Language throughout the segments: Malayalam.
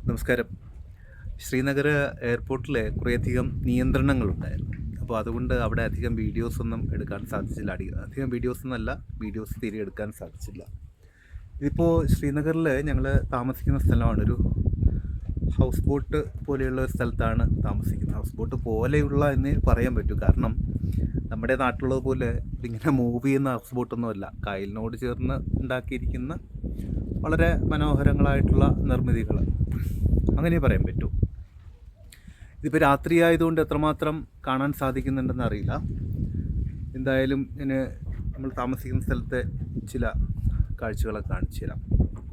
നമസ്കാരം. ശ്രീനഗർ എയർപോർട്ടിൽ കുറേയധികം നിയന്ത്രണങ്ങളുണ്ടായിരുന്നു. അപ്പോൾ അതുകൊണ്ട് അവിടെ അധികം വീഡിയോസൊന്നും എടുക്കാൻ സാധിച്ചില്ല. അധികം വീഡിയോസൊന്നല്ല, വീഡിയോസ് തീരെ എടുക്കാൻ സാധിച്ചില്ല. ഇതിപ്പോൾ ശ്രീനഗറിൽ ഞങ്ങൾ താമസിക്കുന്ന സ്ഥലമാണ്. ഒരു ഹൗസ് ബോട്ട് പോലെയുള്ള ഒരു സ്ഥലത്താണ് താമസിക്കുന്നത്. ഹൗസ് ബോട്ട് പോലെയുള്ള എന്നേ പറയാൻ പറ്റൂ. കാരണം നമ്മുടെ നാട്ടിലുള്ളത് പോലെ ഇതിങ്ങനെ മൂവ് ചെയ്യുന്ന ഹൗസ് ബോട്ടൊന്നുമല്ല. കായലിനോട് ചേർന്ന് ഉണ്ടാക്കിയിരിക്കുന്ന വളരെ മനോഹരങ്ങളായിട്ടുള്ള നിർമ്മിതികൾ, അങ്ങനെ പറയാൻ പറ്റൂ. ഇതിപ്പോൾ രാത്രി ആയതുകൊണ്ട് എത്രമാത്രം കാണാൻ സാധിക്കുന്നുണ്ടെന്ന് അറിയില്ല. എന്തായാലും ഞാൻ നമ്മൾ താമസിക്കുന്ന സ്ഥലത്തെ ചില കാഴ്ചകളൊക്കെ കാണിച്ചു തരാം.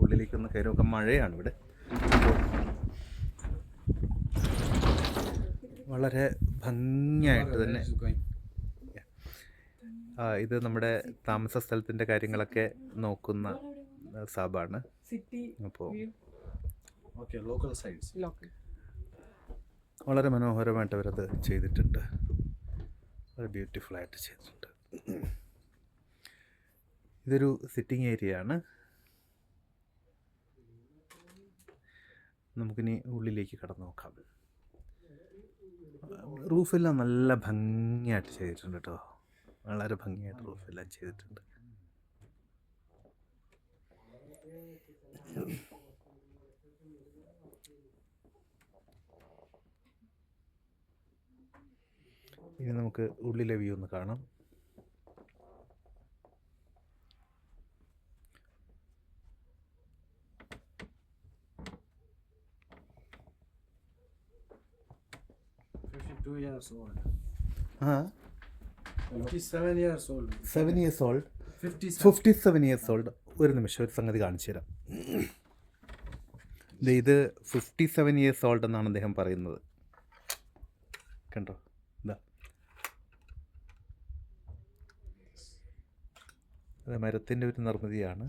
ഉള്ളിലേക്കൊന്ന് കയറുമൊക്കെ. മഴയാണ് ഇവിടെ. വളരെ ഭംഗിയായിട്ട് തന്നെ ഇത് നമ്മുടെ താമസ സ്ഥലത്തിൻ്റെ കാര്യങ്ങളൊക്കെ നോക്കുന്ന സാബാണ്. അപ്പോൾ ലോക്കൽ സൈഡ്സ് വളരെ മനോഹരമായിട്ട് അവരത് ചെയ്തിട്ടുണ്ട്. വളരെ ബ്യൂട്ടിഫുള്ളായിട്ട് ചെയ്തിട്ടുണ്ട്. ഇതൊരു സിറ്റിംഗ് ഏരിയ ആണ്. നമുക്കിനി ഉള്ളിലേക്ക് കടന്നു നോക്കാം. റൂഫെല്ലാം നല്ല ഭംഗിയായിട്ട് ചെയ്തിട്ടുണ്ട് കേട്ടോ. വളരെ ഭംഗിയായിട്ട് റൂഫെല്ലാം ചെയ്തിട്ടുണ്ട്. ഇനി നമുക്ക് ഉള്ളിലെ വ്യൂ ഒന്ന് കാണാം. ആ 57 years old. 7 years old. 57 years old. ഒരു നിമിഷം, ഒരു സംഗതി കാണിച്ചു തരാം. ഇത് 57 years old എന്നാണ് അദ്ദേഹം പറയുന്നത്. കണ്ടോ? ഇതാ, അത് മരത്തിൻ്റെ ഒരു നിർമ്മിതിയാണ്.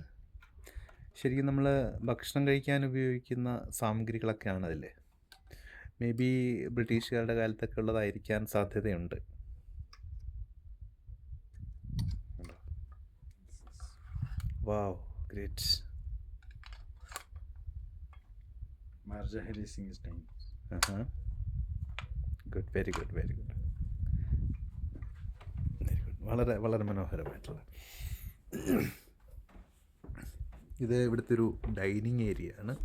ശരിക്കും നമ്മൾ ഭക്ഷണം കഴിക്കാൻ ഉപയോഗിക്കുന്ന സാമഗ്രികളൊക്കെയാണ് അതിൽ. മേ ബി ബ്രിട്ടീഷുകാരുടെ കാലത്തൊക്കെ ഉള്ളതായിരിക്കാൻ സാധ്യതയുണ്ട്. Wow, great. Marja Heli Singh is time. Good, very good, very good, very good. വളരെ വളരെ മനോഹരമായിട്ടുള്ള. ഇത് ഇവിടുത്തെ ഒരു ഡൈനിങ് ഏരിയ ആണ്.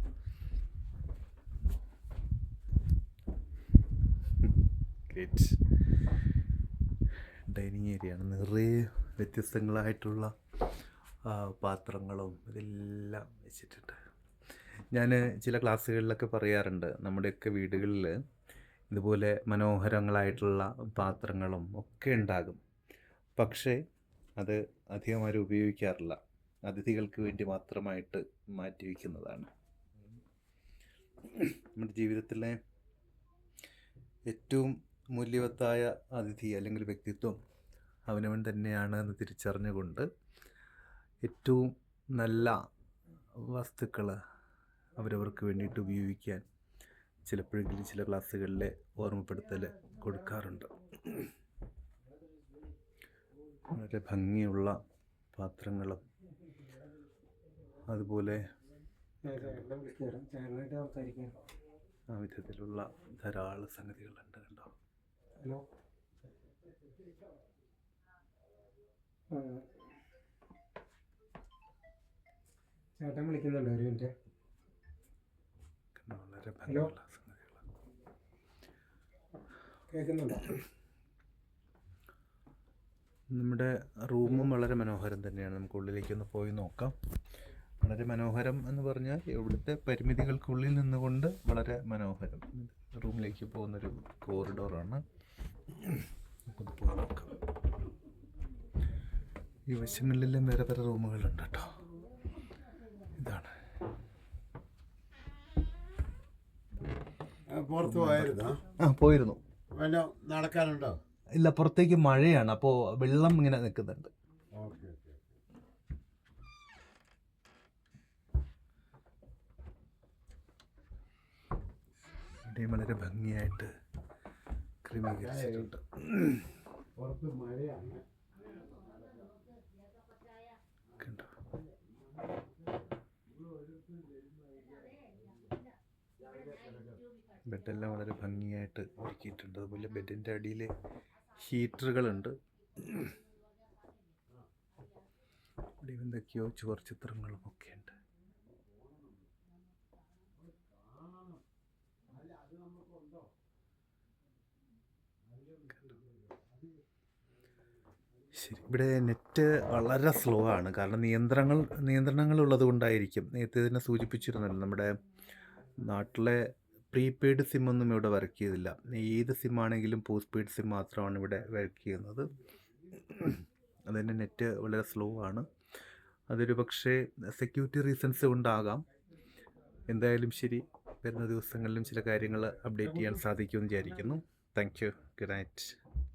ഗ്രേറ്റ് ഡൈനിങ് ഏരിയ ആണ്. നിറയെ വ്യത്യസ്തങ്ങളായിട്ടുള്ള പാത്രങ്ങളും ഇതെല്ലാം വെച്ചിട്ടുണ്ട്. ഞാൻ ചില ക്ലാസ്സുകളിലൊക്കെ പറയാറുണ്ട്, നമ്മുടെയൊക്കെ വീടുകളിൽ ഇതുപോലെ മനോഹരങ്ങളായിട്ടുള്ള പാത്രങ്ങളും ഒക്കെ ഉണ്ടാകും. പക്ഷേ അത് അധികം ആരും ഉപയോഗിക്കാറില്ല. അതിഥികൾക്ക് വേണ്ടി മാത്രമായിട്ട് മാറ്റി വയ്ക്കുന്നതാണ്. നമ്മുടെ ജീവിതത്തിലെ ഏറ്റവും മൂല്യവത്തായ അതിഥി അല്ലെങ്കിൽ വ്യക്തിത്വം അവനവൻ തന്നെയാണ് എന്ന് തിരിച്ചറിഞ്ഞുകൊണ്ട് ഏറ്റവും നല്ല വസ്തുക്കൾ അവരവർക്ക് വേണ്ടിയിട്ട് ഉപയോഗിക്കാൻ ചിലപ്പോഴെങ്കിലും ചില ക്ലാസ്സുകളിലെ ഓർമ്മപ്പെടുത്തൽ കൊടുക്കാറുണ്ട്. വളരെ ഭംഗിയുള്ള പാത്രങ്ങളും അതുപോലെ ആ വിധത്തിലുള്ള ധാരാളം സംഗതികളുണ്ട്. കണ്ടോ? ചേട്ടൻ വിളിക്കുന്നുണ്ട്, ഒരു മിനിറ്റ്. വളരെ ഭംഗിയുള്ള സംഗതികൾ കേൾക്കുന്നുണ്ടോ? നമ്മുടെ റൂമും വളരെ മനോഹരം തന്നെയാണ്. നമുക്ക് ഉള്ളിലേക്കൊന്ന് പോയി നോക്കാം. വളരെ മനോഹരം എന്ന് പറഞ്ഞാൽ ഇവിടുത്തെ പരിമിതികൾക്കുള്ളിൽ നിന്നുകൊണ്ട് വളരെ മനോഹരം. റൂമിലേക്ക് പോകുന്നൊരു കോറിഡോറാണ്. നമുക്കൊന്ന് പോയി നോക്കാം. ഈ വശങ്ങളിലെല്ലാം വേറെ വേറെ റൂമുകളുണ്ട് കേട്ടോ. ഇതാണ്. പുറത്ത് പോയിരുന്നോ? പോയിരുന്നു. നടക്കാനുണ്ടോ? ഇല്ല, പുറത്തേക്ക് മഴയാണ്, അപ്പോൾ വെള്ളം ഇങ്ങനെ നിൽക്കുന്നുണ്ട്. ഓക്കെ. ഇവിടെയും വളരെ ഭംഗിയായിട്ട് ക്രമീകരിച്ചിട്ടുണ്ട്. പുറത്ത് മഴയാണ്. കണ്ടോ? ബെഡെല്ലാം വളരെ ഭംഗിയായിട്ട് ഒരുക്കിയിട്ടുണ്ട്. അതുപോലെ ബെഡിൻ്റെ അടിയിൽ ഹീറ്ററുകളുണ്ട്. ഇവിടെ എന്തൊക്കെയോ ചുവർ ചിത്രങ്ങളും ഒക്കെ ഉണ്ട്. ശരി, ഇവിടെ നെറ്റ് വളരെ സ്ലോ ആണ്. കാരണം നിയന്ത്രണങ്ങൾ ഉള്ളത് കൊണ്ടായിരിക്കും. നേരത്തെ തന്നെ സൂചിപ്പിച്ചിരുന്നല്ലോ, നമ്മുടെ നാട്ടിലെ പ്രീപെയ്ഡ് സിമ്മൊന്നും ഇവിടെ വർക്ക് ചെയ്തില്ല. ഏത് സിമ്മാണെങ്കിലും പോസ്റ്റ് പെയ്ഡ് സിം മാത്രമാണ് ഇവിടെ വർക്ക് ചെയ്യുന്നത്. അതിൻ്റെ നെറ്റ് വളരെ സ്ലോ ആണ്. അതൊരു പക്ഷേ സെക്യൂരിറ്റി റീസൺസ് കൊണ്ടാകാം. എന്തായാലും ശരി, വരുന്ന ദിവസങ്ങളിലും ചില കാര്യങ്ങൾ അപ്ഡേറ്റ് ചെയ്യാൻ സാധിക്കുമെന്ന് വിചാരിക്കുന്നു. Thank you. Good night.